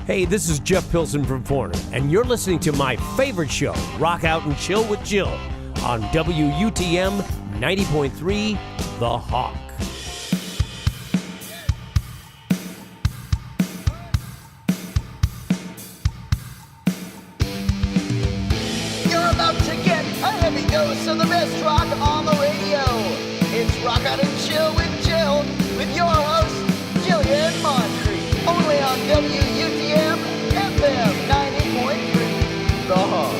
Hey, this is Jeff Pilson from Foreigner, and you're listening to my favorite show, Rock Out and Chill with Jill, on WUTM 90.3, The Hawk. You're about to get a heavy dose of the best rock on the radio. It's Rock Out and Chill with Jill, with your host, Jillian Moncrief, only on WUTM FM 90.3, The Hawk.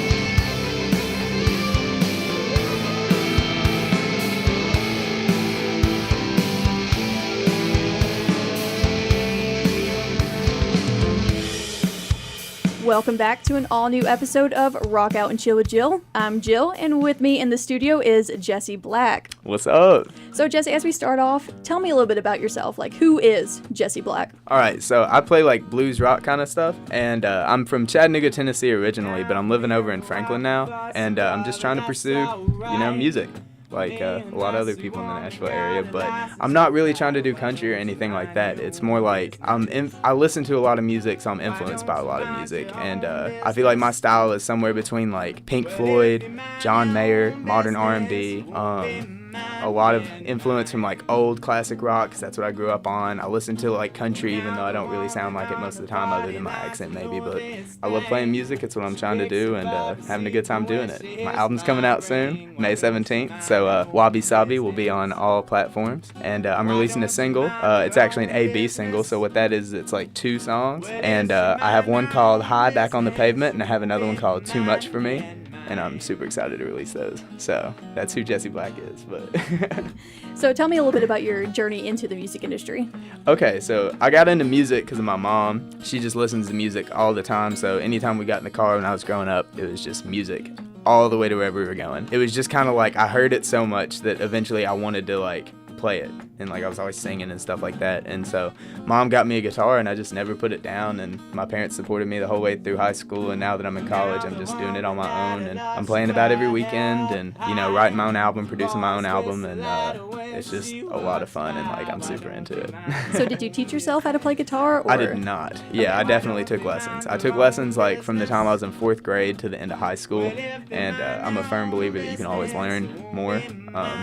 Welcome back to an all-new episode of Rock Out and Chill with Jill. I'm Jill, and with me in the studio is Jesse Black. What's up? So, Jesse, as we start off, tell me a little bit about yourself. Like, who is Jesse Black? All right, so I play like blues rock kind of stuff, and I'm from Chattanooga, Tennessee originally, but I'm living over in Franklin now, and I'm just trying to pursue, music. Like a lot of other people in the Nashville area, but I'm not really trying to do country or anything like that. It's more like I listen to a lot of music, so I'm influenced by a lot of music, and I feel like my style is somewhere between like Pink Floyd, John Mayer, modern R&B, a lot of influence from like old classic rock, 'cause that's what I grew up on. I listen to like country, even though I don't really sound like it most of the time, other than my accent maybe, but I love playing music. It's what I'm trying to do, and having a good time doing it. My album's coming out soon, May 17th, so Wabi Sabi will be on all platforms, and I'm releasing a single. It's actually an A-B single, so what that is, it's like 2 songs, and I have one called High Back on the Pavement, and I have another one called Too Much for Me, and I'm super excited to release those. So that's who Jesse Black is. But So tell me a little bit about your journey into the music industry. Okay, so I got into music because of my mom. She just listens to music all the time, so anytime we got in the car when I was growing up, it was just music all the way to wherever we were going. It was just kind of like I heard it so much that eventually I wanted to like play it, and like I was always singing and stuff like that, and so mom got me a guitar and I just never put it down, and my parents supported me the whole way through high school, and now that I'm in college I'm just doing it on my own, and I'm playing about every weekend, and writing my own album, producing my own album, and it's just a lot of fun, and like I'm super into it. So did you teach yourself how to play guitar? Or? I did not. Yeah, I definitely took lessons. I took lessons like from the time I was in 4th grade to the end of high school, and I'm a firm believer that you can always learn more,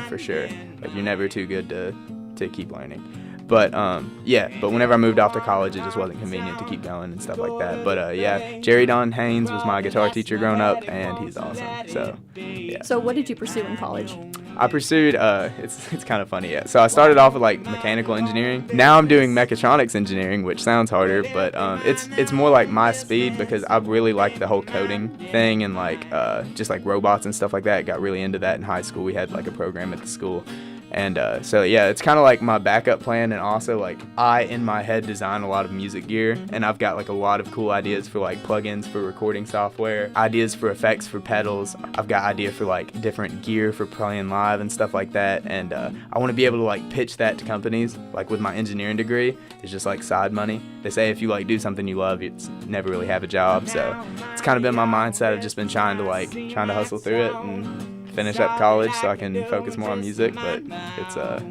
for sure. Like you're never too good to keep learning. But but whenever I moved off to college, it just wasn't convenient to keep going and stuff like that. But Jerry Don Haynes was my guitar teacher growing up, and he's awesome. So yeah. So what did you pursue in college? I pursued, it's kind of funny, yeah. So I started off with like mechanical engineering. Now I'm doing mechatronics engineering, which sounds harder, but it's more like my speed, because I really like the whole coding thing, and like just like robots and stuff like that. Got really into that in high school. We had like a program at the school. And so yeah, it's kind of like my backup plan, and also like I in my head design a lot of music gear, and I've got like a lot of cool ideas for like plugins for recording software, ideas for effects for pedals. I've got idea for like different gear for playing live and stuff like that, and I want to be able to like pitch that to companies. Like with my engineering degree, it's just like side money. They say if you like do something you love, it's never really have a job. So it's kind of been my mindset. I've just been trying to hustle through it and finish up college so I can focus more on music, but it's a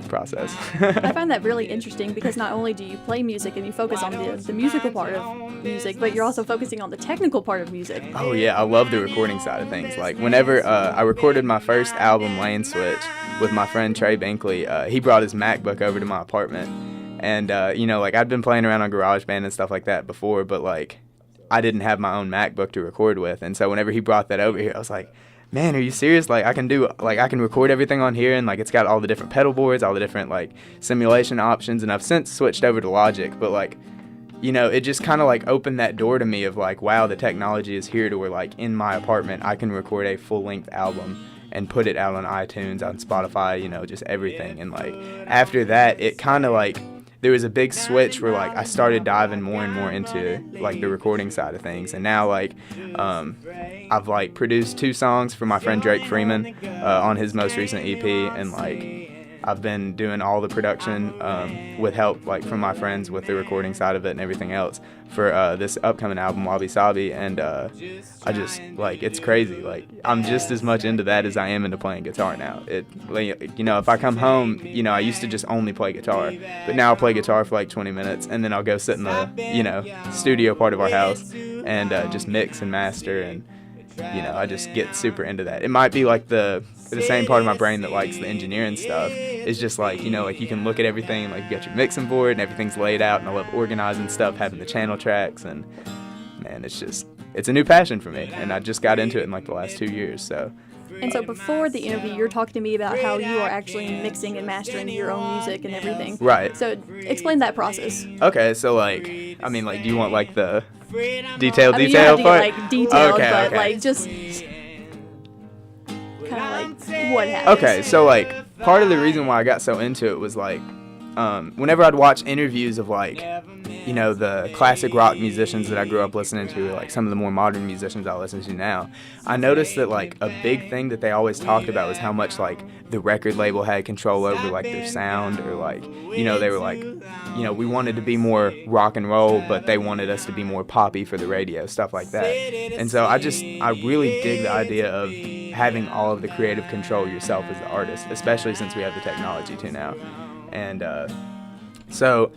process. I find that really interesting, because not only do you play music and you focus on the musical part of music, but you're also focusing on the technical part of music. Oh yeah, I love the recording side of things. Like whenever I recorded my first album, Lane Switch, with my friend Trey Binkley, he brought his MacBook over to my apartment, and like I'd been playing around on GarageBand and stuff like that before, but like I didn't have my own MacBook to record with, and so whenever he brought that over here, I was like, man, are you serious? Like I can record everything on here, and like it's got all the different pedal boards, all the different like simulation options, and I've since switched over to Logic, but like it just kind of like opened that door to me of like, wow, the technology is here to where like in my apartment I can record a full-length album and put it out on iTunes, on Spotify, just everything. And like after that, it kind of like there was a big switch where like I started diving more and more into like the recording side of things, and now like I've like produced 2 songs for my friend Drake Freeman on his most recent EP, and like I've been doing all the production with help like from my friends with the recording side of it and everything else for this upcoming album, Wabi Sabi, and I just like, it's crazy. Like, I'm just as much into that as I am into playing guitar now. If I come home, I used to just only play guitar, but now I play guitar for like 20 minutes, and then I'll go sit in the studio part of our house and just mix and master, and I just get super into that. It might be like the same part of my brain that likes the engineering stuff. It's just like, like you can look at everything, like you got your mixing board and everything's laid out, and I love organizing stuff, having the channel tracks, and man, it's a new passion for me, and I just got into it in like the last 2 years, so. And so before the interview, you're talking to me about how you are actually mixing and mastering your own music and everything. Right. So explain that process. Okay, so like, do you want like the detail you have to part? Get, like detailed, okay, but okay. like just kind of like what happens. Okay, so like part of the reason why I got so into it was like, whenever I'd watch interviews of like, the classic rock musicians that I grew up listening to, like some of the more modern musicians I listen to now, I noticed that like a big thing that they always talked about was how much like the record label had control over like their sound, or like, they were like, we wanted to be more rock and roll, but they wanted us to be more poppy for the radio, stuff like that. And so I really dig the idea of having all of the creative control yourself as the artist, especially since we have the technology to now. And so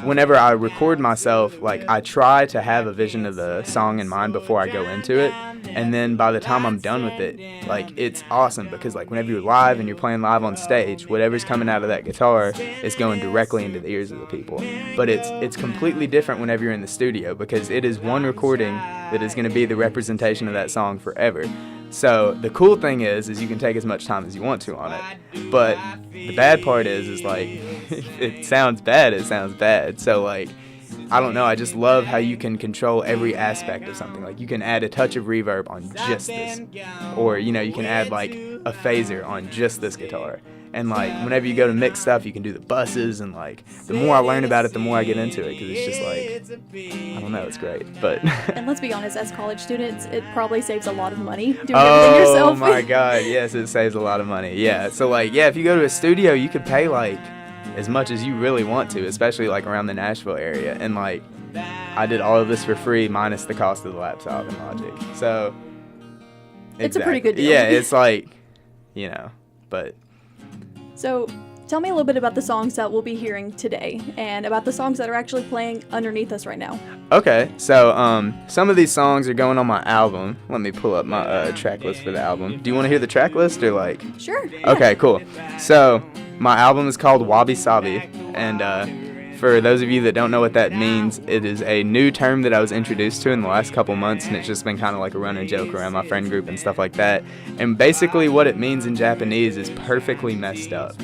whenever I record myself, like I try to have a vision of the song in mind before I go into it, and then by the time I'm done with it, like it's awesome, because like whenever you're live and you're playing live on stage, whatever's coming out of that guitar is going directly into the ears of the people. But it's completely different whenever you're in the studio, because it is one recording that is going to be the representation of that song forever. So the cool thing is you can take as much time as you want to on it. But the bad part is like, if it sounds bad, it sounds bad. So like, I don't know, I just love how you can control every aspect of something. Like you can add a touch of reverb on just this, or you can add like a phaser on just this guitar. And like whenever you go to mix stuff, you can do the buses, and like the more I learn about it, the more I get into it, because it's just like, I don't know, it's great. But and let's be honest, as college students, it probably saves a lot of money doing everything yourself. Oh my god, yes, it saves a lot of money. Yeah, so like, if you go to a studio, you could pay like as much as you really want to, especially like around the Nashville area. And like, I did all of this for free minus the cost of the laptop and Logic. So it's a pretty good deal. Yeah, it's like, but. So tell me a little bit about the songs that we'll be hearing today, and about the songs that are actually playing underneath us right now. Okay, so some of these songs are going on my album. Let me pull up my track list for the album. Do you want to hear the track list, or like? Sure. Yeah. Okay, cool. So my album is called Wabi Sabi, and for those of you that don't know what that means, it is a new term that I was introduced to in the last couple months, and it's just been kind of like a running joke around my friend group and stuff like that. And basically what it means in Japanese is perfectly messed up.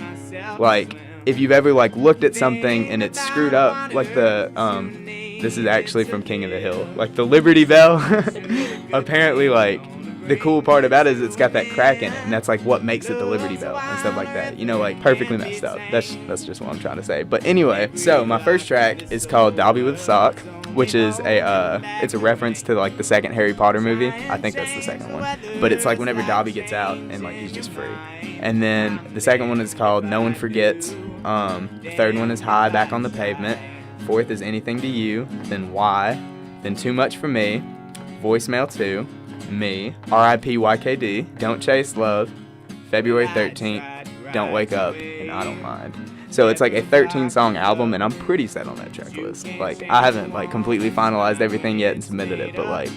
Like, if you've ever like looked at something and it's screwed up, like the this is actually from King of the Hill, like the Liberty Bell. Apparently, like, the cool part about it is it's got that crack in it, and that's like what makes it the Liberty Bell and stuff like that. Like perfectly messed up. That's just what I'm trying to say. But anyway, so my first track is called Dobby with a Sock, which is it's a reference to like the second Harry Potter movie. I think that's the second one. But it's like whenever Dobby gets out and like he's just free. And then the second one is called No One Forgets. The third one is High, Back on the Pavement. Fourth is Anything to You. Then Why. Then Too Much for Me. Voicemail 2. Me, R.I.P. YKD, Don't Chase Love, February 13th, Don't Wake Up, and I Don't Mind. So it's like a 13-song album, and I'm pretty set on that track list. Like, I haven't like completely finalized everything yet and submitted it, but like,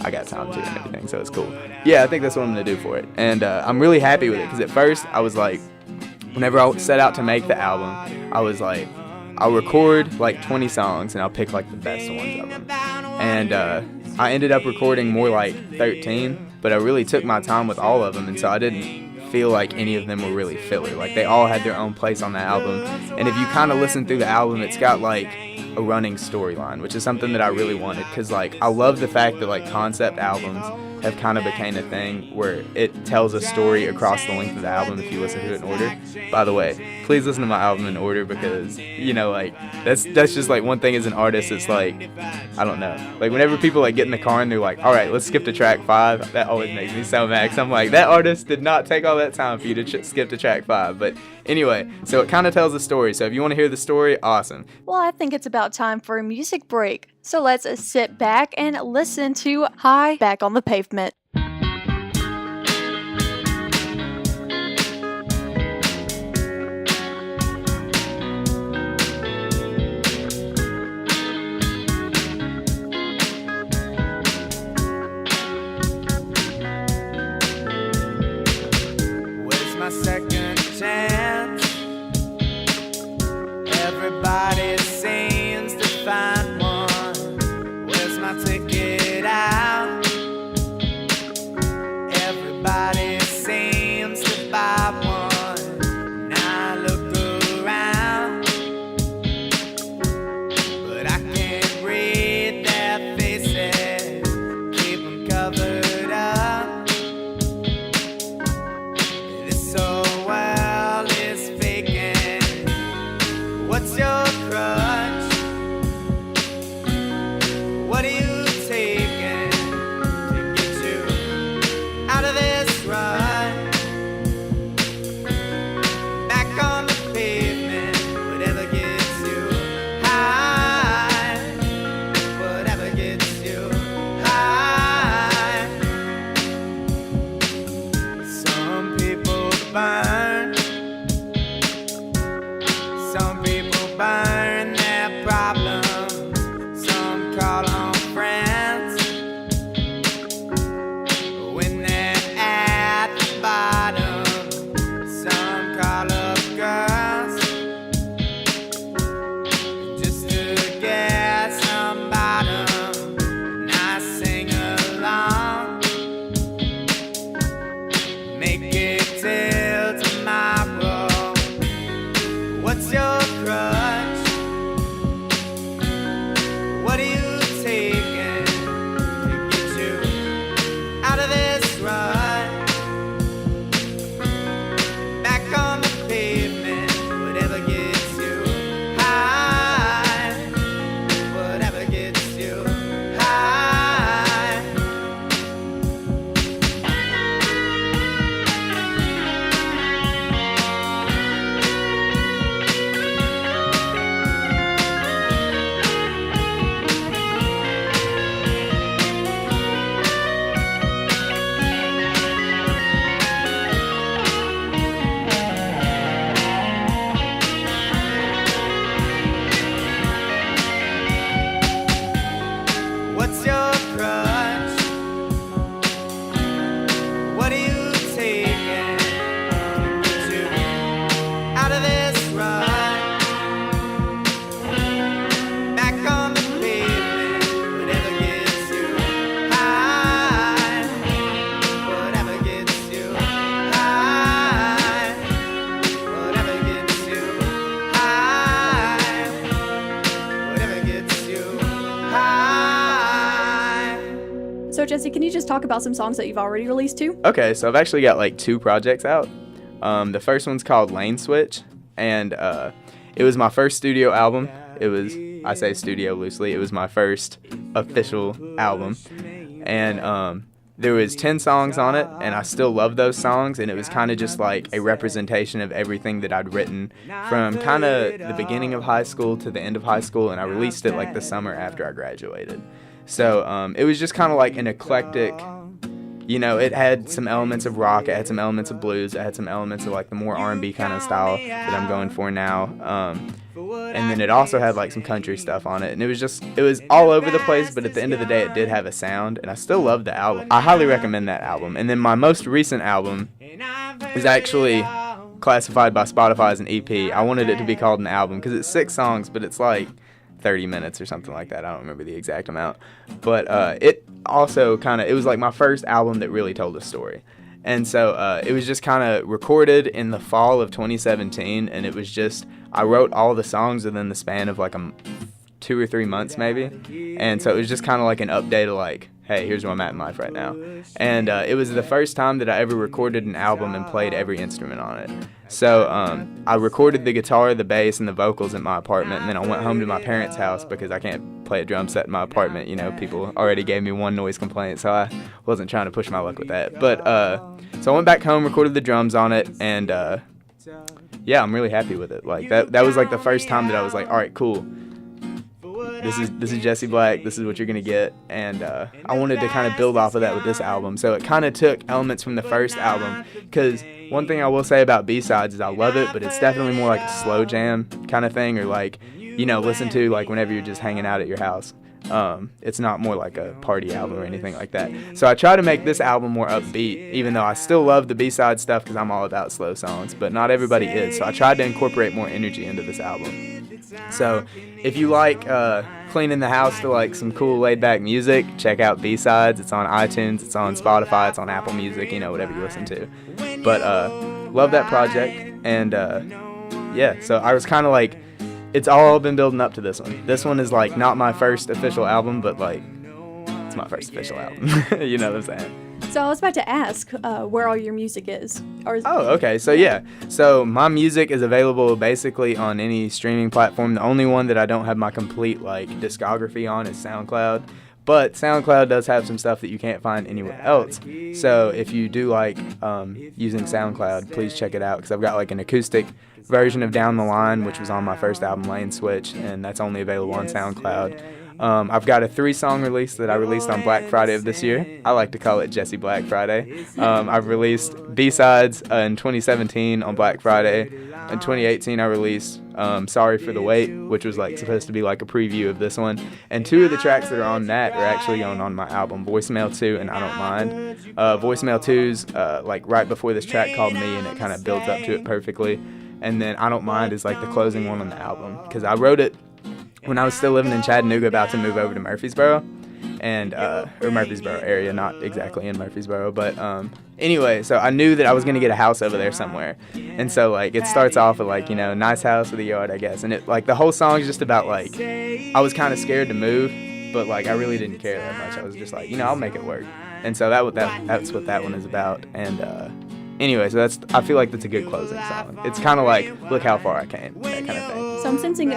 I got time to and everything, so it's cool. Yeah, I think that's what I'm gonna do for it, and I'm really happy with it, because at first I was like, whenever I set out to make the album, I was like, I'll record like 20 songs and I'll pick like the best ones of them. And I ended up recording more like 13, but I really took my time with all of them, and so I didn't feel like any of them were really filler. Like, they all had their own place on the album, and if you kind of listen through the album, it's got like a running storyline, which is something that I really wanted, because like I love the fact that like concept albums have kind of became a thing where it tells a story across the length of the album if you listen to it in order. By the way, please listen to my album in order because, you know, like, that's just, like, one thing as an artist. It's like, I don't know. Like, whenever people, like, get in the car and they're like, all right, let's skip to track 5, that always makes me so mad. 'Cause I'm like, that artist did not take all that time for you to skip to track 5. But anyway, so it kind of tells a story. So if you want to hear the story, awesome. Well, I think it's about time for a music break. So let's sit back and listen to High Back on the Pavement. Where's my second chance? Everybody seems to find one. Where's my ticket out? Everybody seems to buy one. Now I look around, but I can't read their faces. Keep them covered up. This whole world is faking. What's your crutch? What are you taking to get you out of this rut? Back on the pavement, whatever gets you high. Whatever gets you high. Some people burn. Some people burn their problems. Some call on friends when they're at the bottom. Some call up girls just to get some bottom. And I sing along, make it till tomorrow. What's your crutch? What are you taking to get you out of this rut? Back on the pavement, whatever gets you high. Whatever gets you high. What's your crutch? What are you taking to get you out of this rut? Back on the pavement, whatever gets you high. Whatever gets you high. Whatever gets you high. Whatever gets you high. So Jesse, can you just talk about some songs that you've already released too? Okay, so I've actually got like 2 projects out. The first one's called Lane Switch, and it was my first studio album. It was, I say studio loosely, it was my first official album. And there was 10 songs on it, and I still love those songs, and it was kind of just like a representation of everything that I'd written from kind of the beginning of high school to the end of high school, and I released it like the summer after I graduated. So it was just kind of like an eclectic, you know, it had some elements of rock, it had some elements of blues, it had some elements of like the more R&B kind of style that I'm going for now. And then it also had like some country stuff on it, and it was all over the place, but at the end of the day it did have a sound, and I still love the album. I highly recommend that album. And then my most recent album is actually classified by Spotify as an EP. I wanted it to be called an album because it's 6 songs, but it's like 30 minutes or something like that. I don't remember the exact amount. But it also it was like my first album that really told a story. And so it was just kind of recorded in the fall of 2017, and it was just, I wrote all the songs within the span of like 2 or 3 months maybe. And so it was just kind of like an update of like, hey, here's where I'm at in life right now. And it was the first time that I ever recorded an album and played every instrument on it. So I recorded the guitar, the bass, and the vocals in my apartment, and then I went home to my parents' house because I can't play a drum set in my apartment. You know, people already gave me one noise complaint, so I wasn't trying to push my luck with that. But so I went back home, recorded the drums on it, and yeah, I'm really happy with it. Like that was like the first time that I was like, all right, cool. This is Jesse Black. This is what you're gonna get, and I wanted to kind of build off of that with this album. So it kind of took elements from the first album. Because one thing I will say about B-sides is I love it, but it's definitely more like a slow jam kind of thing, or like, you know, listen to like whenever you're just hanging out at your house. It's not more like a party album or anything like that. So I try to make this album more upbeat, even though I still love the B-side stuff because I'm all about slow songs, but not everybody is. So I tried to incorporate more energy into this album. So if you like cleaning the house to like some cool laid-back music, check out B-sides. It's on iTunes, it's on Spotify, it's on Apple Music, you know, whatever you listen to. But love that project, and yeah, so I was kind of like, it's all been building up to this one. This one is like not my first official album, but like it's my first official album. You know what I'm saying? So I was about to ask where all your music is. Oh, okay. So yeah. So my music is available basically on any streaming platform. The only one that I don't have my complete like discography on is SoundCloud. But SoundCloud does have some stuff that you can't find anywhere else. So if you do like using SoundCloud, please check it out, because I've got like an acoustic version of Down the Line, which was on my first album, Lane Switch, and that's only available on SoundCloud. I've got a 3-song release that I released on Black Friday of this year. I like to call it Jesse Black Friday. I've released B-sides in 2017 on Black Friday. In 2018, I released Sorry for the Wait, which was like supposed to be like a preview of this one. And 2 of the tracks that are on that are actually going on my album, Voicemail 2 and I Don't Mind. Voicemail 2's like right before this track called Me, and it kind of builds up to it perfectly. And then I Don't Mind is like the closing one on the album, because I wrote it when I was still living in Chattanooga, about to move over to Murfreesboro, and or Murfreesboro area, not exactly in Murfreesboro, but anyway, so I knew that I was gonna get a house over there somewhere, and so like it starts off with like, you know, nice house with a yard, I guess, and it like the whole song is just about like I was kind of scared to move, but like I really didn't care that much. I was just like, you know, I'll make it work, and so that's what that one is about, and anyway, so I feel like that's a good closing song. It's kind of like look how far I came, that kind of thing. So I'm sensing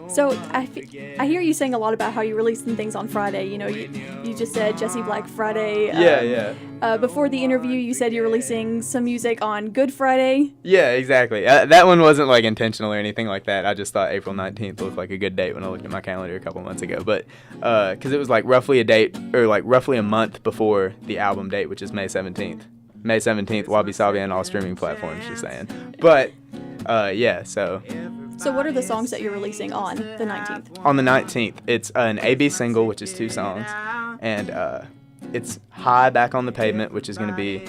so I hear you saying a lot about how you release some things on Friday. You know, you just said Jesse Black Friday. Yeah. Before the interview, you said you're releasing some music on Good Friday. Yeah, exactly. That one wasn't like intentional or anything like that. I just thought April 19th looked like a good date when I looked at my calendar a couple months ago. But because it was like roughly a month before the album date, which is May 17th. May 17th, Wabi Sabi on all streaming platforms, just saying. But yeah, so. So what are the songs that you're releasing on the 19th? On the 19th, it's an A-B single, which is 2 songs, and it's High Back on the Pavement, which is going to be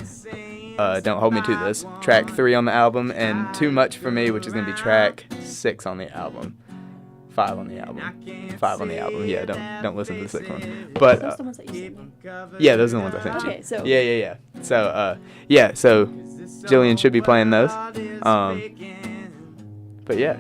Don't Hold Me to This, track 3 on the album, and Too Much for Me, which is going to be track 6 on the album. 5 on the album. Yeah, don't listen to the 6th one. But those are the ones that you sent me. Yeah, those are the ones I sent you. Okay, so Yeah. So so Jillian should be playing those. But yeah.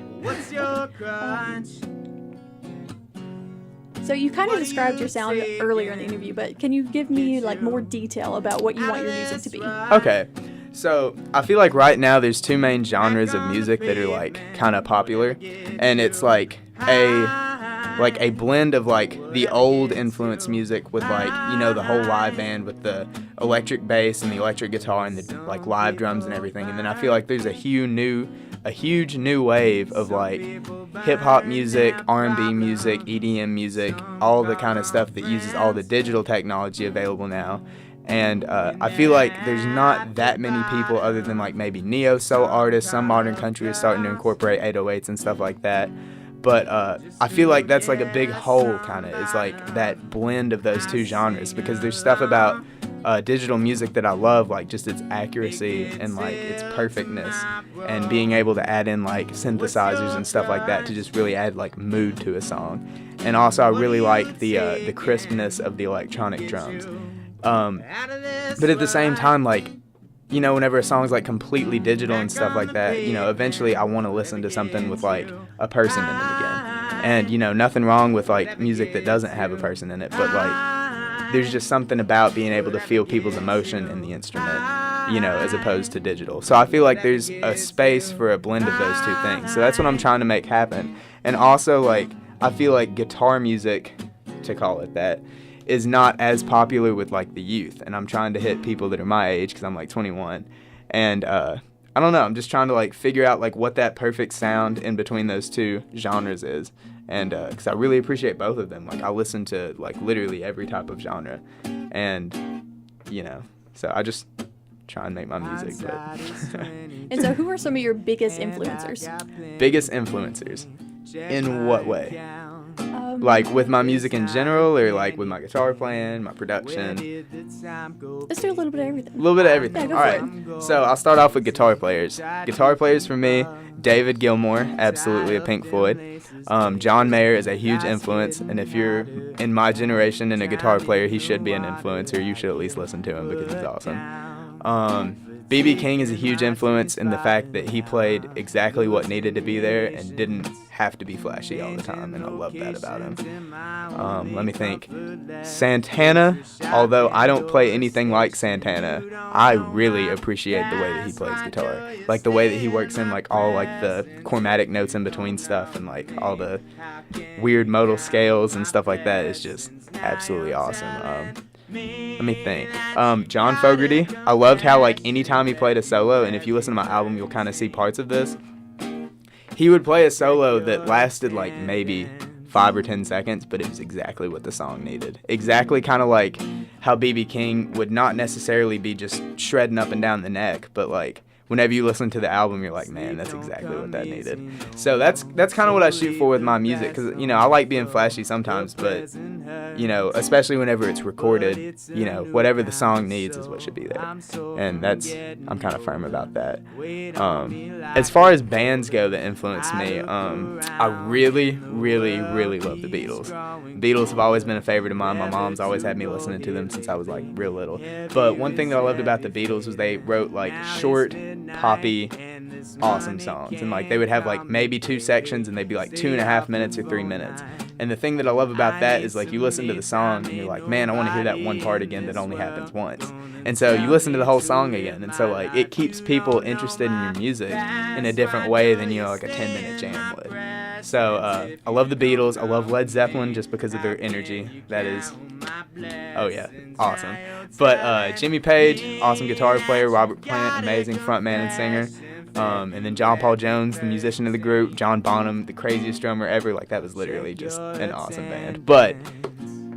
So you kind of described your sound earlier in the interview, but can you give me like more detail about what you want your music to be? Okay. So I feel like right now there's 2 main genres of music that are like kind of popular, and it's like a blend of like the old influence music with like, you know, the whole live band with the electric bass and the electric guitar and the like live drums and everything. And then I feel like there's a huge new wave of like hip hop music, R&B music, EDM music, all the kind of stuff that uses all the digital technology available now. And I feel like there's not that many people other than like maybe neo-soul artists. Some modern country is starting to incorporate 808s and stuff like that. But I feel like that's like a big whole kind of. It's like that blend of those 2 genres, because there's stuff about digital music that I love, like just its accuracy and like its perfectness, and being able to add in like synthesizers and stuff like that to just really add like mood to a song. And also I really like the crispness of the electronic drums. But at the same time, like you know, whenever a song's like completely digital and stuff like that, you know, eventually I want to listen to something with like a person in it again. And, you know, nothing wrong with like music that doesn't have a person in it, but like there's just something about being able to feel people's emotion in the instrument, you know, as opposed to digital. So I feel like there's a space for a blend of those two things. So that's what I'm trying to make happen. And also, like, I feel like guitar music, to call it that, is not as popular with like the youth. And I'm trying to hit people that are my age, because I'm like 21. And I don't know, I'm just trying to like figure out like what that perfect sound in between those two genres is. And because I really appreciate both of them. Like, I listen to like literally every type of genre. And, you know, so I just try and make my music. But And so who are some of your biggest influencers? Biggest influencers? In what way? Like with my music in general, or like with my guitar playing, my production? Let's do a little bit of everything. A little bit of everything. Yeah, All go right. So I'll start off with guitar players. Guitar players for me, David Gilmour, absolutely a Pink Floyd. John Mayer is a huge influence, and if you're in my generation and a guitar player, he should be an influencer. You should at least listen to him because he's awesome. B.B. King is a huge influence in the fact that he played exactly what needed to be there and didn't have to be flashy all the time, and I love that about him. Let me think. Santana, although I don't play anything like Santana, I really appreciate the way that he plays guitar. Like the way that he works in like all like the chromatic notes in between stuff and like all the weird modal scales and stuff like that is just absolutely awesome. Let me think. John Fogerty. I loved how like anytime he played a solo, and if you listen to my album, you'll kind of see parts of this. He would play a solo that lasted like maybe 5 or 10 seconds, but it was exactly what the song needed. Exactly kind of like how B.B. King would not necessarily be just shredding up and down the neck, but like whenever you listen to the album, you're like, man, that's exactly what that needed. So that's kind of what I shoot for with my music, because, you know, I like being flashy sometimes, but, you know, especially whenever it's recorded, you know, whatever the song needs is what should be there. And I'm kind of firm about that. As far as bands go that influence me, I really, really, really love the Beatles. The Beatles have always been a favorite of mine. My mom's always had me listening to them since I was like real little. But one thing that I loved about the Beatles was they wrote like short, poppy, awesome songs, and like they would have like maybe 2 sections, and they'd be like 2.5 minutes or 3 minutes. And the thing that I love about that is like you listen to the song and you're like, man, I want to hear that one part again that only happens once. And so you listen to the whole song again, and so like it keeps people interested in your music in a different way than, you know, like a 10-minute jam would. So I love the Beatles. I love Led Zeppelin just because of their energy. That is, oh yeah, awesome. But Jimmy Page, awesome guitar player. Robert Plant, amazing frontman and singer. And then John Paul Jones, the musician of the group. John Bonham, the craziest drummer ever. Like, that was literally just an awesome band. But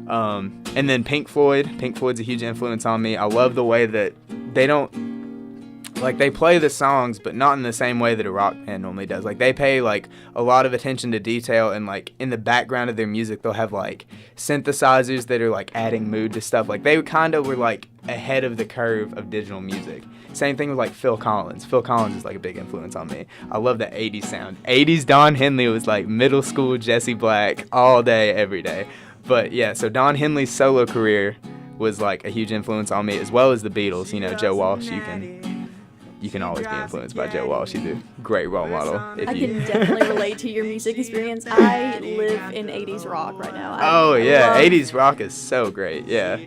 and then Pink Floyd. Pink Floyd's a huge influence on me. I love the way that they don't, like, they play the songs, but not in the same way that a rock band normally does. Like, they pay, like, a lot of attention to detail, and, like, in the background of their music, they'll have, like, synthesizers that are, like, adding mood to stuff. Like, they kind of were, like, ahead of the curve of digital music. Same thing with, like, Phil Collins. Phil Collins is, like, a big influence on me. I love the 80s sound. 80s Don Henley was, like, middle school Jesse Black all day, every day. But, yeah, so Don Henley's solo career was, like, a huge influence on me, as well as the Beatles. You know, Joe Walsh, you can always be influenced by Joe Walsh. He's a great role model. I can definitely relate to your music experience. I live in 80s rock right now. Oh, yeah. 80s rock is so great. Yeah.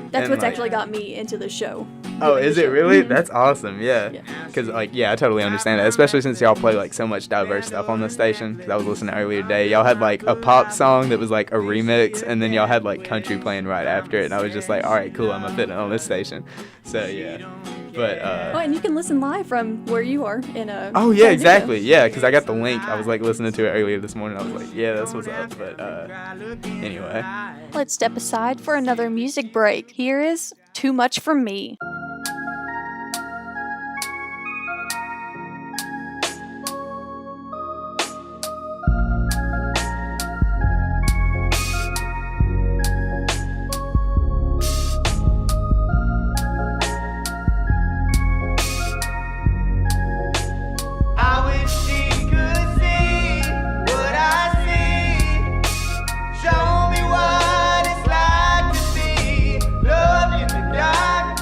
That's what's actually got me into the show. Oh, is it really? That's awesome. Yeah. Because, like, yeah, I totally understand that. Especially since y'all play, like, so much diverse stuff on this station. Because I was listening earlier today. Y'all had, like, a pop song that was, like, a remix. And then y'all had, like, country playing right after it. And I was just like, all right, cool. I'm going to fit it on this station. So, yeah. But, oh, and you can listen live from where you are in a... Oh, yeah, exactly. Yeah, because I got the link. I was, like, listening to it earlier this morning. I was like, yeah, that's what's up. But, anyway. Let's step aside for another music break. Here is Too Much For Me. Show me what it's like to be loved in the dark.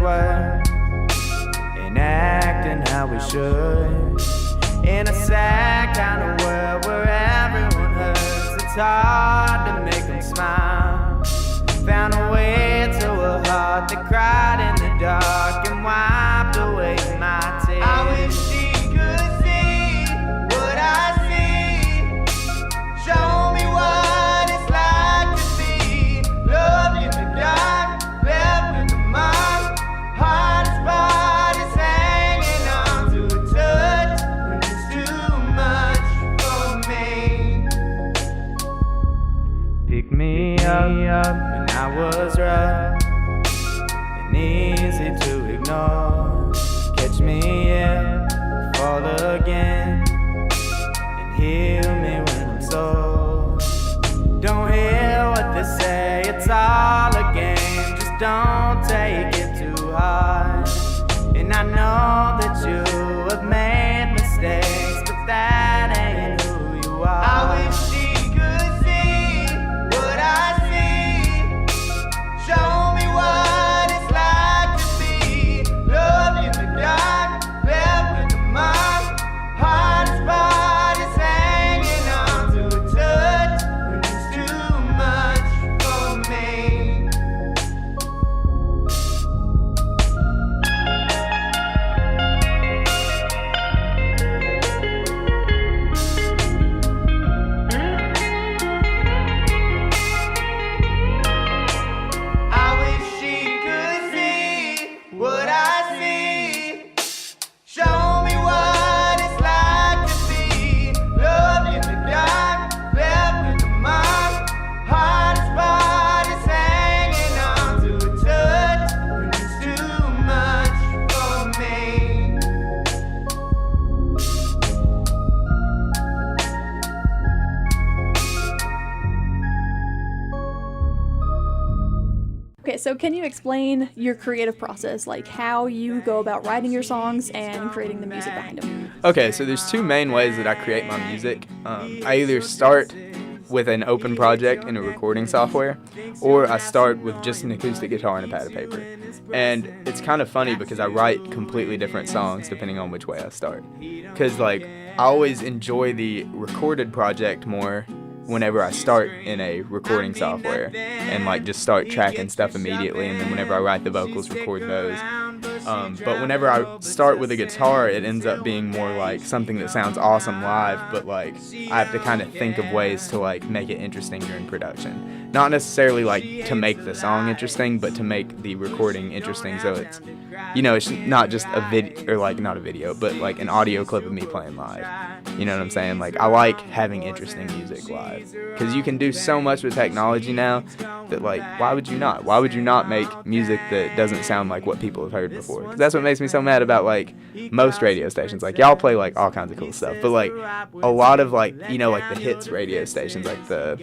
elsewhere, ain't acting how we should. In a sad kind of world where everyone hurts, it's hard to make them smile. Found a way to a heart that cried in the dark and wiped away my tears. I wish she could see what I see. Show me what it's like to be loved in the dark, left in the mud. Hardest part is hanging on to a touch when it's too much for me. Pick me up when I was rough and easy to ignore. Catch me if I fall again and heal me when I'm sore. Don't hear what they say, it's all a game. Just don't take it too hard. And I know that you have made mistakes, but that ain't who you are. I wish she could see what I see. Show me what it's like to be loved in the dark, left with the mud. Hardest part is hanging on to a touch when it's too much for me. I wish she could see what I see. Show me what it's like to be loved in the dark, left with the mud. Hardest part is hanging on to a touch when it's too much for me. Okay, so can you explain your creative process, like how you go about writing your songs and creating the music behind them? Okay, so there's two main ways that I create my music. I either start with an open project in a recording software, or I start with just an acoustic guitar and a pad of paper. And it's kind of funny because I write completely different songs depending on which way I start. Because, like, I always enjoy the recorded project more whenever I start in a recording software and, like, just start tracking stuff immediately, and then whenever I write the vocals, record those. But whenever I start with a guitar, it ends up being more like something that sounds awesome live, but like I have to kind of think of ways to like make it interesting during production. Not necessarily like to make the song interesting, but to make the recording interesting, so it's, you know, it's not just a video, or like not a video, but like an audio clip of me playing live. You know what I'm saying? Like, I like having interesting music live, because you can do so much with technology now that, like, why would you not? Why would you not make music that doesn't sound like what people have heard before? 'Cause that's what makes me so mad about, like, most radio stations. Like, y'all play, like, all kinds of cool stuff, but, like, a lot of, like, you know, like, the hits radio stations, like, the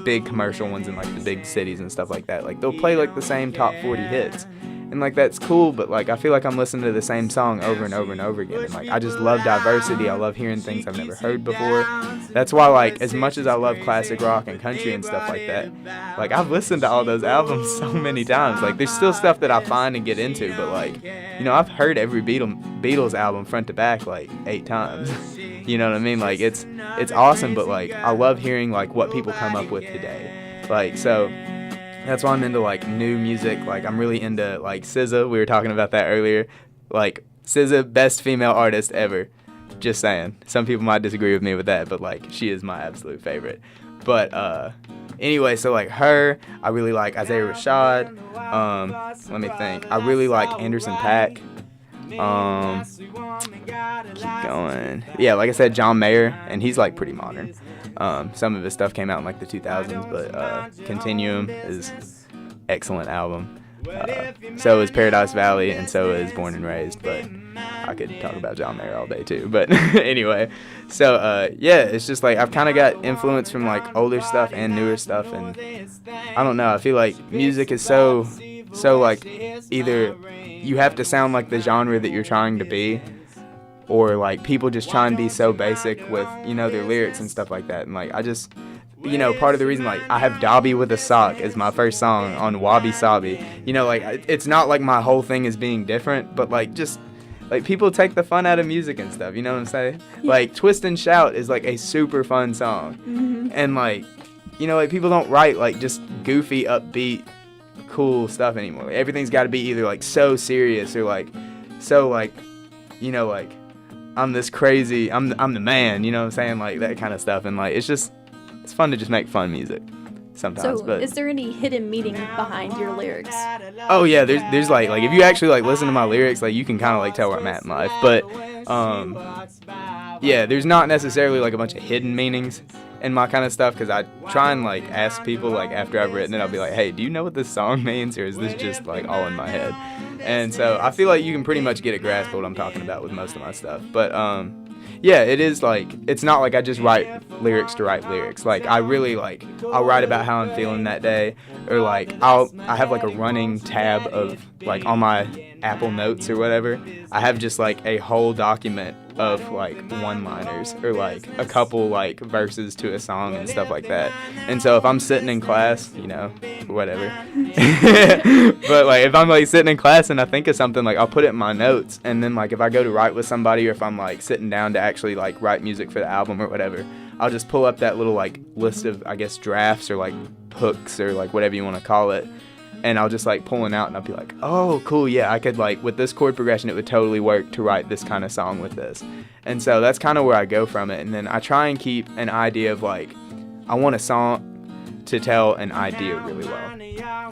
big commercial ones in, like, the big cities and stuff like that, like, they'll play, like, the same top 40 hits. And, like, that's cool, but, like, I feel like I'm listening to the same song over and over and over again. And, like, I just love diversity. I love hearing things I've never heard before. That's why, like, as much as I love classic rock and country and stuff like that, like, I've listened to all those albums so many times. Like, there's still stuff that I find and get into, but, like, you know, I've heard every Beatles album front to back, like, 8 times. You know what I mean? Like, it's awesome, but, like, I love hearing, like, what people come up with today. Like, so that's why I'm into, like, new music. Like, I'm really into, like, SZA. We were talking about that earlier. Like, SZA, best female artist ever. Just saying. Some people might disagree with me with that, but, like, she is my absolute favorite. But, anyway, so, like, her, I really like Isaiah Rashad. Let me think. I really like Anderson .Paak. Keep going. Yeah, like I said, John Mayer, and he's, like, pretty modern. Some of his stuff came out in like the 2000s, but Continuum is excellent album. So is Paradise Valley, and so is Born and Raised, but I could talk about John Mayer all day too. But anyway, so yeah, it's just like I've kind of got influence from like older stuff and newer stuff, and I don't know, I feel like music is so like either you have to sound like the genre that you're trying to be, or like people just try and be so basic with, you know, their lyrics and stuff like that. And like you know, part of the reason, like, I have Dobby with a Sock as my first song on Wabi Sabi. You know, like, it's not like my whole thing is being different, but, like, just, like, people take the fun out of music and stuff, you know what I'm saying? Yeah. Like, Twist and Shout is, like, a super fun song. Mm-hmm. And, like, you know, like, people don't write, like, just goofy, upbeat, cool stuff anymore. Like, everything's got to be either, like, so serious or, like, so, like, you know, like, I'm this crazy, I'm the man, you know what I'm saying? Like, that kind of stuff. And, like, it's fun to just make fun music sometimes. So, but is there any hidden meaning behind your lyrics? Oh, yeah, there's like, if you actually, like, listen to my lyrics, like, you can kind of, like, tell where I'm at in life. But, yeah, there's not necessarily, like, a bunch of hidden meanings in my kind of stuff, because I try and, like, ask people, like, after I've written it, I'll be like, hey, do you know what this song means, or is this just, like, all in my head? And so I feel like you can pretty much get a grasp of what I'm talking about with most of my stuff. But, yeah, it is, like, it's not like I just write lyrics to write lyrics. Like, I really, like, I'll write about how I'm feeling that day, or, like, I have, like, a running tab of, like, on my Apple Notes or whatever, I have just, like, a whole document of, like, one-liners, or, like, a couple, like, verses to a song and stuff like that. And so if I'm sitting in class, you know, whatever, but, like, if I'm, like, sitting in class and I think of something, like, I'll put it in my notes, and then, like, if I go to write with somebody, or if I'm, like, sitting down to actually, like, write music for the album or whatever, I'll just pull up that little, like, list of, I guess, drafts or, like, hooks or, like, whatever you want to call it, and I'll just, like, pull it out, and I'll be like, oh, cool, yeah, I could, like, with this chord progression, it would totally work to write this kind of song with this. And so that's kind of where I go from it. And then I try and keep an idea of, like, I want a song to tell an idea really well.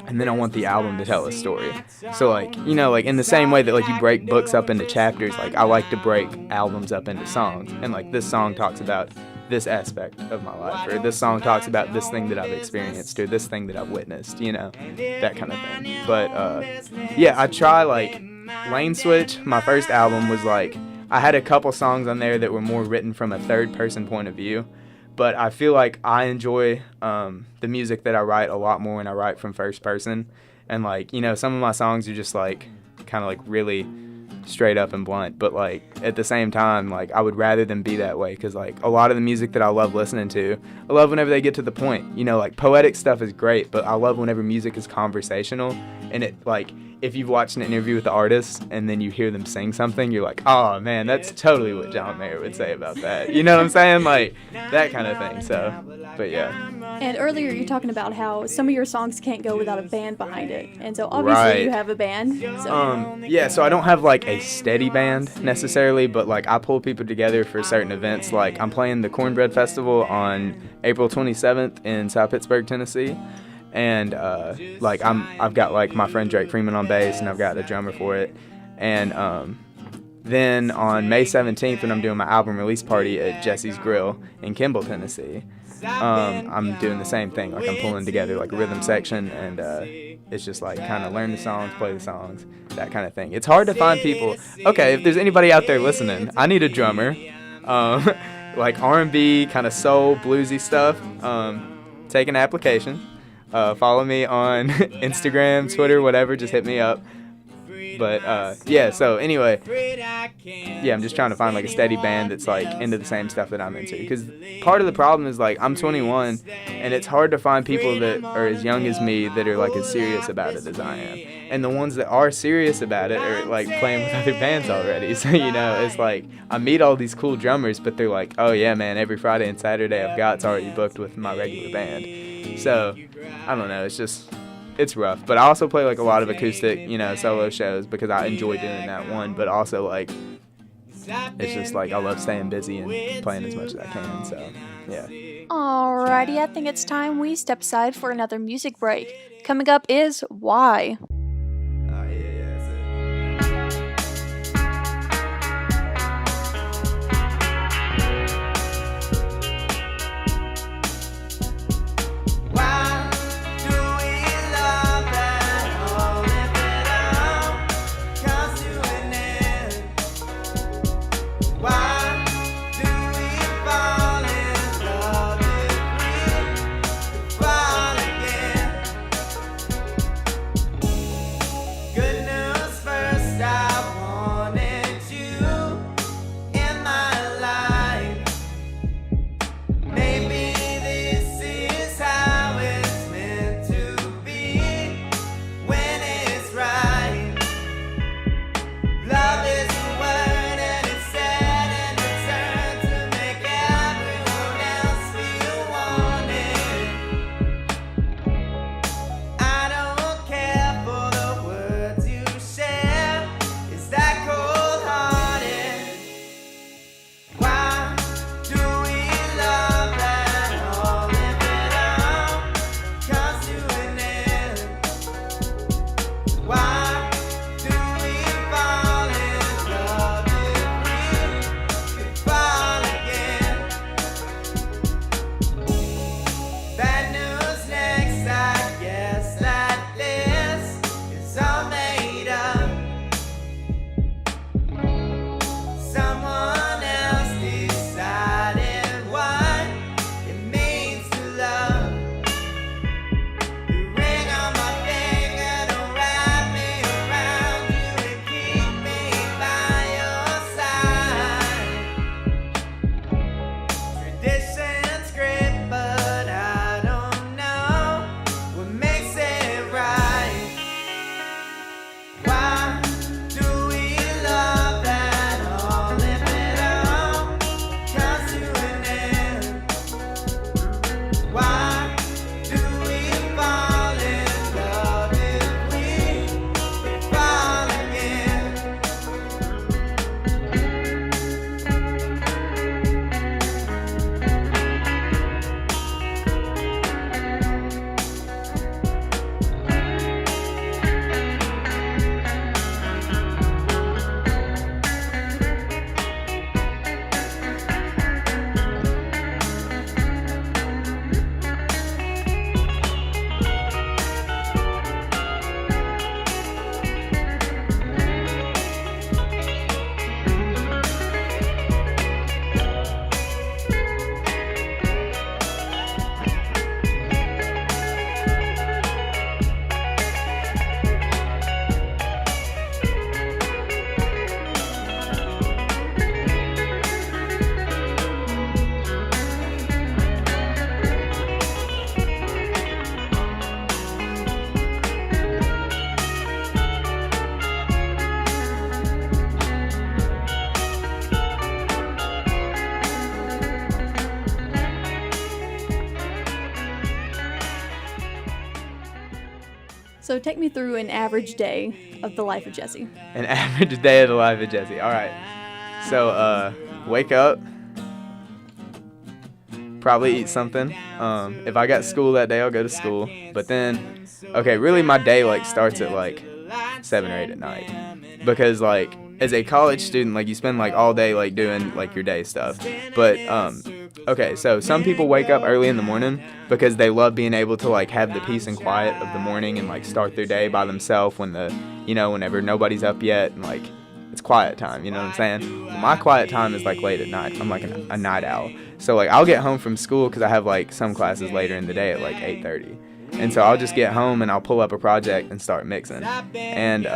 And then I want the album to tell a story. So, like, you know, like, in the same way that, like, you break books up into chapters, like, I like to break albums up into songs. And, like, this song talks about this aspect of my life, or this song talks about this thing that I've experienced, or this thing that I've witnessed, you know, that kind of thing. But, yeah, I try, like, Lane Switch, my first album, was, like, I had a couple songs on there that were more written from a third-person point of view, but I feel like I enjoy the music that I write a lot more when I write from first person. And, like, you know, some of my songs are just, like, kind of, like, really straight up and blunt, but, like, at the same time, like, I would rather them be that way, because, like, a lot of the music that I love listening to, I love whenever they get to the point, you know, like, poetic stuff is great, but I love whenever music is conversational, and it, like, if you've watched an interview with the artist and then you hear them sing something, you're like, oh man, that's totally what John Mayer would say about that, you know what I'm saying, like, that kind of thing. So, but yeah. And earlier you're talking about how some of your songs can't go without a band behind it, and so obviously right. You have a band. So. Yeah, so I don't have, like, a steady band necessarily, but, like, I pull people together for certain events. Like, I'm playing the Cornbread Festival on April 27th in South Pittsburgh, Tennessee. And, like, I've got, like, my friend Drake Freeman on bass, and I've got a drummer for it. And, then on May 17th, when I'm doing my album release party at Jesse's Grill in Kimball, Tennessee, I'm doing the same thing. Like, I'm pulling together, like, a rhythm section, and, it's just, like, kind of learn the songs, play the songs, that kind of thing. It's hard to find people. Okay, if there's anybody out there listening, I need a drummer. Like, R&B, kind of soul, bluesy stuff. Take an application. Follow me on Instagram, Twitter, whatever. Just hit me up. But, yeah, so anyway, yeah, I'm just trying to find, like, a steady band that's, like, into the same stuff that I'm into. Because part of the problem is, like, I'm 21, and it's hard to find people that are as young as me that are, like, as serious about it as I am. And the ones that are serious about it are, like, playing with other bands already. So, you know, it's like, I meet all these cool drummers, but they're like, oh, yeah, man, every Friday and Saturday I've got's already booked with my regular band. So, I don't know, it's rough. But I also play, like, a lot of acoustic, you know, solo shows because I enjoy doing that one. But also, like, it's just, like, I love staying busy and playing as much as I can. So, yeah. Alrighty, I think it's time we step aside for another music break. Coming up is Why. So take me through an average day of the life of Jesse. An average day of the life of Jesse. All right. So, wake up. Probably eat something. If I got school that day, I'll go to school. But then, okay, really my day, like, starts at, like, 7 or 8 at night. Because, like, as a college student, like, you spend, like, all day, like, doing, like, your day stuff. But, okay, so some people wake up early in the morning because they love being able to, like, have the peace and quiet of the morning and, like, start their day by themselves whenever nobody's up yet and, like, it's quiet time, you know what I'm saying? Well, my quiet time is, like, late at night. I'm, like, a night owl. So, like, I'll get home from school because I have, like, some classes later in the day at, like, 8:30. And so I'll just get home and I'll pull up a project and start mixing. And,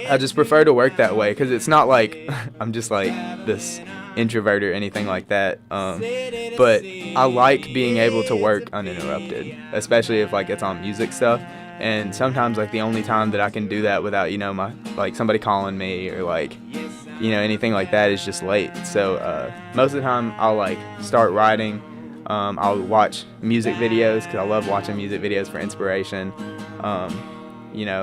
I just prefer to work that way because it's not like I'm just like this introvert or anything like that. But I like being able to work uninterrupted, especially if like it's on music stuff. And sometimes like the only time that I can do that without, somebody calling me or like, anything like that is just late. So most of the time I'll like start writing. I'll watch music videos because I love watching music videos for inspiration.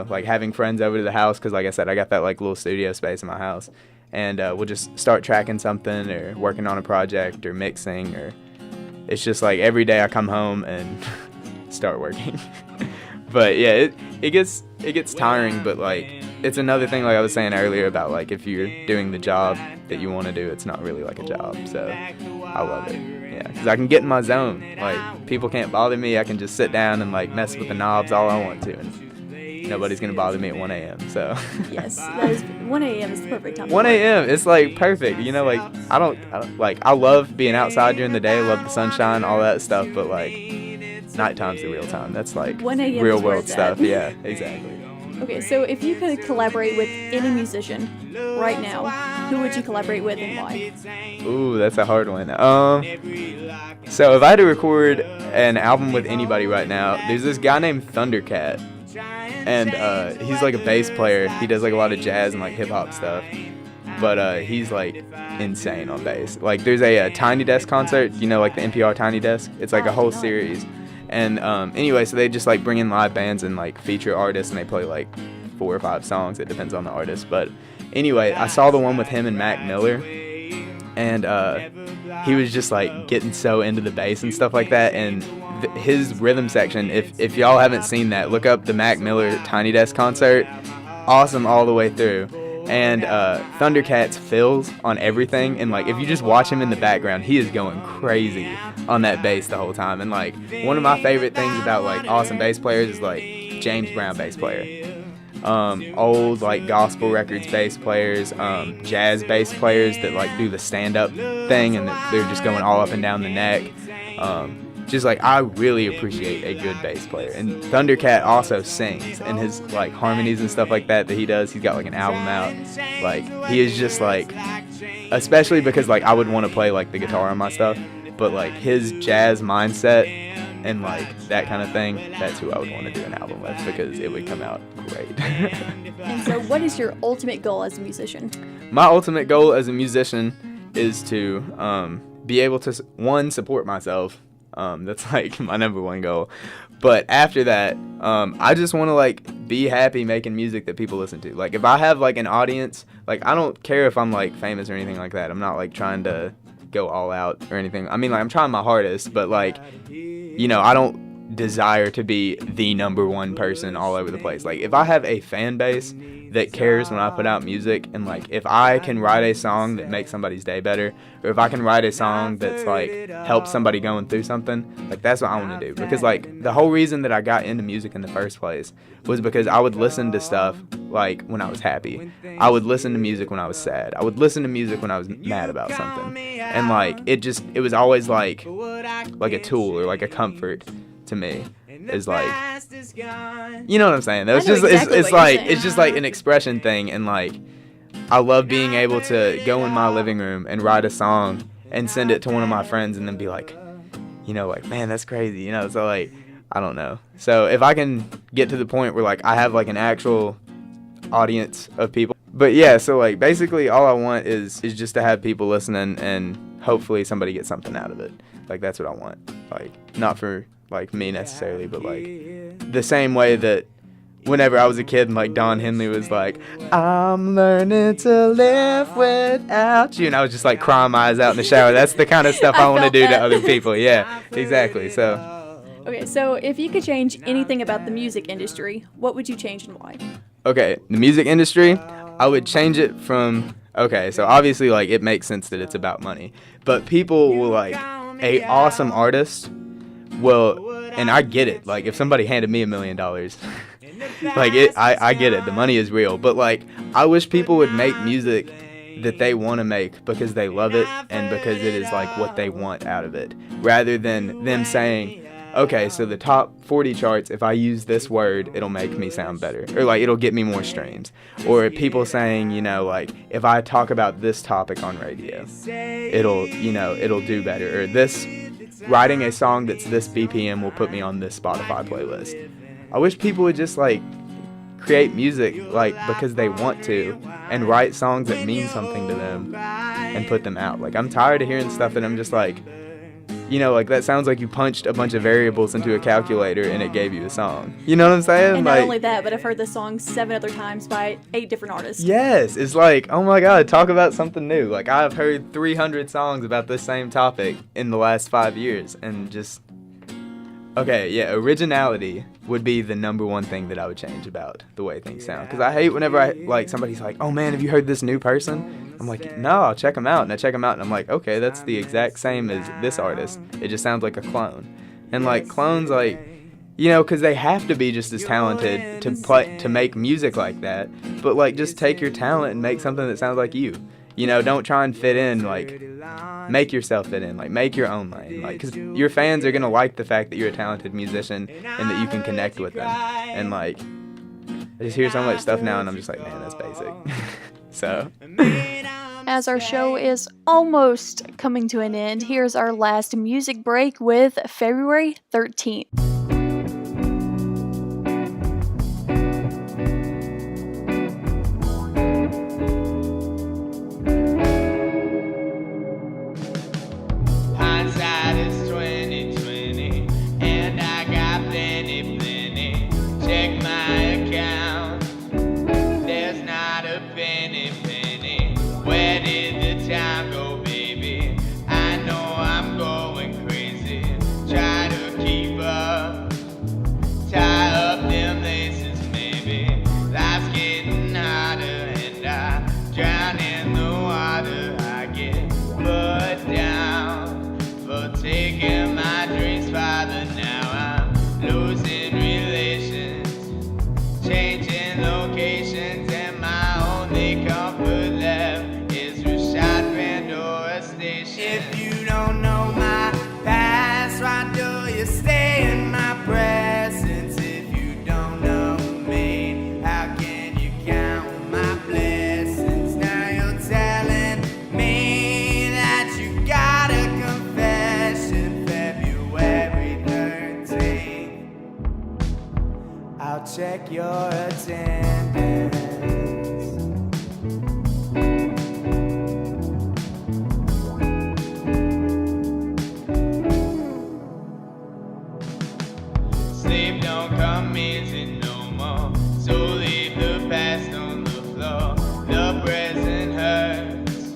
Like having friends over to the house because, like I said, I got that like little studio space in my house, and we'll just start tracking something or working on a project or mixing, or it's just like every day I come home and start working. But yeah, it gets tiring, but like it's another thing like I was saying earlier about like if you're doing the job that you want to do, it's not really like a job. So I love it. Yeah, because I can get in my zone. Like people can't bother me. I can just sit down and like mess with the knobs all I want to, and nobody's gonna bother me at 1 a.m. So Yes, 1 a.m. is the perfect time. 1 a.m. It's like perfect. Like I love being outside during the day. Love the sunshine, all that stuff. But like nighttime's the real time. That's like 1 a.m. real is where world it's stuff. at. Yeah, exactly. Okay, so if you could collaborate with any musician right now, who would you collaborate with and why? Ooh, that's a hard one. So if I had to record an album with anybody right now, there's this guy named Thundercat. And he's like a bass player. He does like a lot of jazz and like hip hop stuff. But he's like insane on bass. Like there's a Tiny Desk concert, like the NPR Tiny Desk. It's like a whole series. And anyway, so they just like bring in live bands and like feature artists, and they play like 4 or 5 songs. It depends on the artist. But anyway, I saw the one with him and Mac Miller, and he was just like getting so into the bass and stuff like that. And his rhythm section, if y'all haven't seen that, look up the Mac Miller Tiny Desk concert. Awesome all the way through. And Thundercat's fills on everything, and like if you just watch him in the background, he is going crazy on that bass the whole time. And like one of my favorite things about like awesome bass players is like James Brown bass player, old like gospel records bass players, jazz bass players that like do the stand-up thing and they're just going all up and down the neck. Just like I really appreciate a good bass player. And Thundercat also sings, and his like harmonies and stuff like that he does. He's got like an album out. Like he is just like, especially because like I would want to play like the guitar on my stuff, but like his jazz mindset and like that kind of thing, that's who I would want to do an album with because it would come out great. And so what is your ultimate goal as a musician? My ultimate goal as a musician is to be able to, one, support myself. That's like my number one goal. But after that, I just want to like be happy making music that people listen to. Like if I have like an audience, like I don't care if I'm like famous or anything like that. I'm not like trying to go all out or anything. I mean, like I'm trying my hardest, but like, I don't desire to be the number one person all over the place. Like if I have a fan base that cares when I put out music, and like if I can write a song that makes somebody's day better, or if I can write a song that's like helps somebody going through something, like that's what I want to do. Because like the whole reason that I got into music in the first place was because I would listen to stuff like when I was happy. I would listen to music when I was sad. I would listen to music when I was mad about something. And like it was always like a tool or like a comfort to me. Is like, you know what I'm saying? It's just it's just like an expression thing, and like I love being able to go in my living room and write a song and send it to one of my friends and then be like, like, man, that's crazy, so like I don't know. So if I can get to the point where like I have like an actual audience of people, but yeah, so like basically all I want is just to have people listening and hopefully somebody gets something out of it. Like that's what I want. Like not for like me necessarily, but like the same way that whenever I was a kid and like Don Henley was like, I'm learning to live without you, and I was just like crying my eyes out in the shower. That's the kind of stuff I want to felt do to that. other people. Yeah, exactly. So Okay, so if you could change anything about the music industry, what would you change and why? okay, the music industry, I would change it from, okay, so obviously like it makes sense that it's about money, but people will like a awesome artist will, and I get it, like if somebody handed me $1 million, like I get it, the money is real, but like I wish people would make music that they want to make because they love it and because it is like what they want out of it, rather than them saying, okay, so the top 40 charts, if I use this word, it'll make me sound better, or like it'll get me more streams, or people saying, you know, like if I talk about this topic on radio, it'll do better, or this, writing a song that's this BPM will put me on this Spotify playlist. I wish people would just like create music like because they want to, and write songs that mean something to them and put them out. Like I'm tired of hearing stuff that I'm just like, you know, like that sounds like you punched a bunch of variables into a calculator and it gave you a song. You know what I'm saying? And like, not only that, but I've heard this song 7 other times by 8 different artists. yes, it's like, oh my god, talk about something new. Like I've heard 300 songs about this same topic in the last 5 years, and just, okay, yeah, originality would be the number one thing that I would change about the way things sound. Because I hate whenever somebody's like, oh man, have you heard this new person? I'm like, no, I'll check them out. And I check them out and I'm like, okay, that's the exact same as this artist. It just sounds like a clone. And like clones, like, you know, because they have to be just as talented to make music like that. But like, just take your talent and make something that sounds like you. You know, don't try and fit in, like, make yourself fit in, like, make your own lane, like, because your fans are going to like the fact that you're a talented musician and that you can connect with them, and, like, I just hear so much stuff now and I'm just like, man, that's basic. So, As our show is almost coming to an end, here's our last music break with February 13th. Hindsight is 2020, and I got plenty. Check my account. There's not a penny. Where did the time go, baby? I know I'm going crazy. Try to keep up. Tie up them laces, maybe. Life's getting harder, and I drown in the water. I get put down for taking my dreams farther. Now I'm losing relations, changing locations, and my only comfort left is Rashad Pandora Station. If you don't know my past, why do you stay in my presence? If you don't know me, how can you count my blessings? Now you're telling me that you got a confession. February 13th, I'll check your attendance. Sleep don't come easy no more, so leave the past on the floor. The present hurts,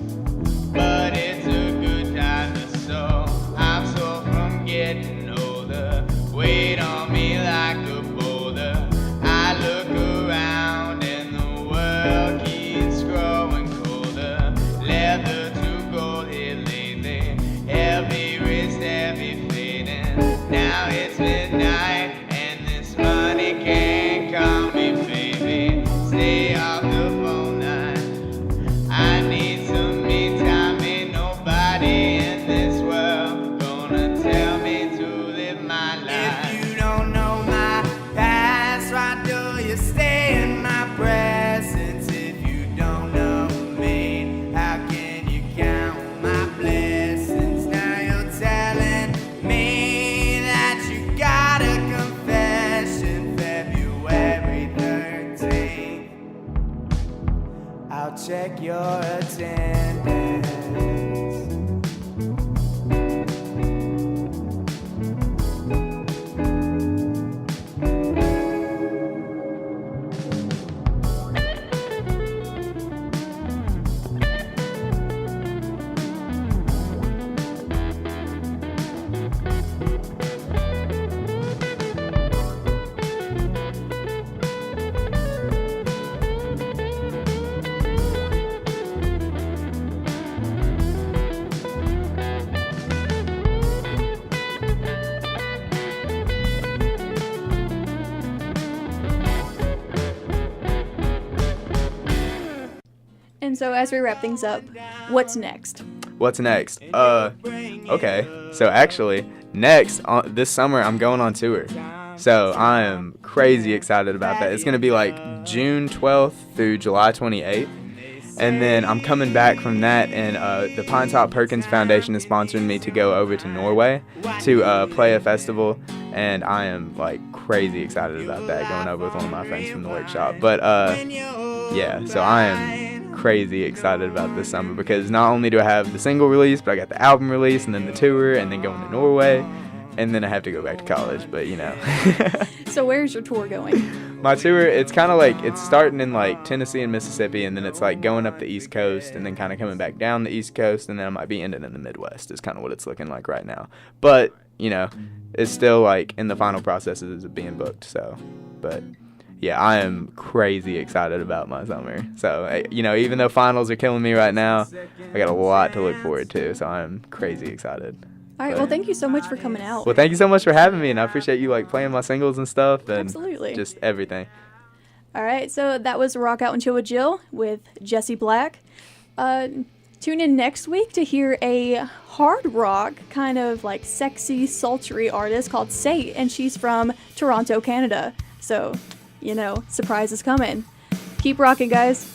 but it's a good time to soar. I'm sore from getting older, weight on me like a boulder. I look around and the world keeps growing colder. Leather to gold here lately, heavy wrist, heavy fading. Now it's midnight and this money can't call me baby. Stay off the phone line. I need some me time. Ain't nobody in this world gonna tell me to live my life. If you don't know my past, why do you stay in my presence? If you don't know me, how can you count my blessings? Now you're telling me that you got a confession. February 13th, I'll check your attendance. And so as we wrap things up, what's next? What's next? Okay. So actually, next this summer I'm going on tour. So I am crazy excited about that. It's gonna be like June 12th through July 28th. And then I'm coming back from that, and the Pine Top Perkins Foundation is sponsoring me to go over to Norway to play a festival, and I am like crazy excited about that, going over with one of my friends from the workshop. But yeah, so I am crazy excited about this summer because not only do I have the single release, but I got the album release, and then the tour, and then going to Norway, and then I have to go back to college, but you know. So where's your tour going? My tour, it's kind of like, it's starting in like Tennessee and Mississippi, and then it's like going up the East Coast and then kind of coming back down the East Coast, and then I might be ending in the Midwest is kind of what it's looking like right now. But, you know, it's still like in the final processes of being booked, so, but yeah, I am crazy excited about my summer. So, you know, even though finals are killing me right now, I got a lot to look forward to, so I'm crazy excited. All right, well, thank you so much for coming out. Well, thank you so much for having me, and I appreciate you like playing my singles and stuff, and Absolutely. just everything. All right, so that was Rock Out and Chill with Jill with Jesse Black. Tune in next week to hear a hard rock, kind of like sexy, sultry artist called Sate, and she's from Toronto, Canada. So, you know, surprise is coming. Keep rocking, guys.